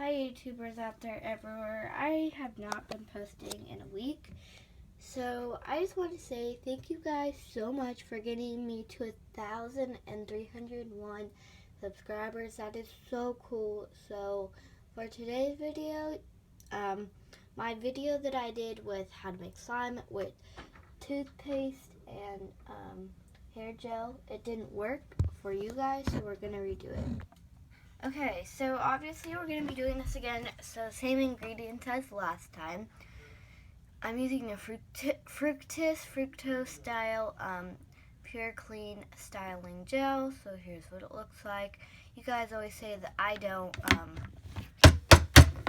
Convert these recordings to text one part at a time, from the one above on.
Hi YouTubers out there everywhere. I have not been posting in a week. So I just want to say thank you guys so much for getting me to 1,301 subscribers. That is so cool. So for today's video, my video that I did with how to make slime with toothpaste and hair gel, it didn't work for you guys, so we're going to redo it. Okay, so obviously we're going to be doing this again, so same ingredients as last time. I'm using a fructose style pure clean styling gel, so here's what it looks like. You guys always say that I don't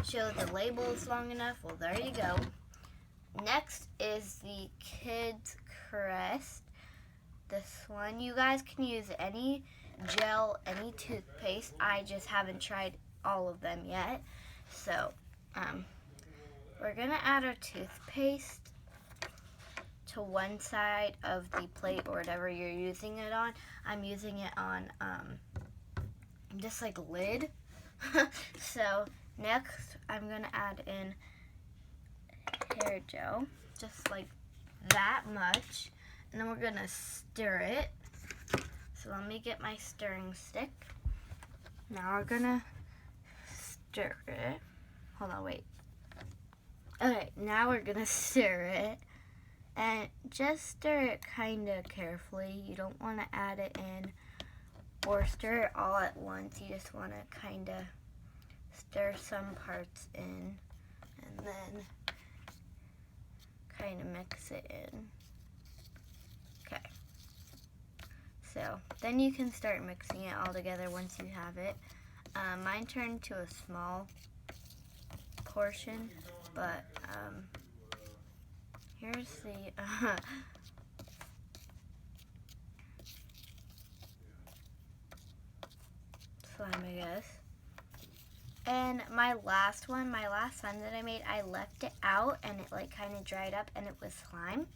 show the labels long enough. Well, there you go. Next is the Kids Crest. This one, you guys can use any gel, any toothpaste. I just haven't tried all of them yet. So, we're gonna add our toothpaste to one side of the plate or whatever you're using it on. I'm using it on just like lid. So next, I'm gonna add in hair gel, just like that much. And then we're gonna stir it. So let me get my stirring stick. Now we're gonna stir it. Hold on, wait. Okay, now we're gonna stir it. And just stir it kind of carefully. You don't want to add it in or stir it all at once. You just want to kind of stir some parts in and then kind of mix it in. Okay. So then you can start mixing it all together once you have it. Mine turned to a small portion, but here's the slime, I guess. And my last slime that I made, I left it out and it like kind of dried up and it was slime.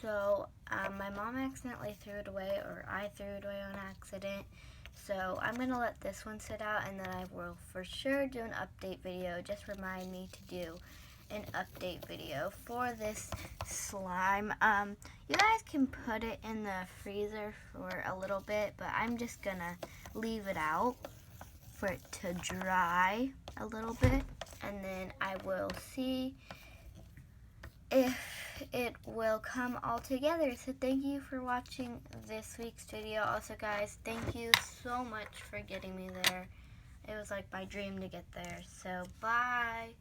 So my mom accidentally threw it away, or I threw it away on accident. So I'm going to let this one sit out, and then I will for sure do an update video. Just remind me to do an update video for this slime. You guys can put it in the freezer for a little bit, but I'm just going to leave it out for it to dry a little bit, and then I will see if it will come all together. So thank you for watching this week's video. Also guys, thank you so much for getting me there. It was like my dream to get there. So bye.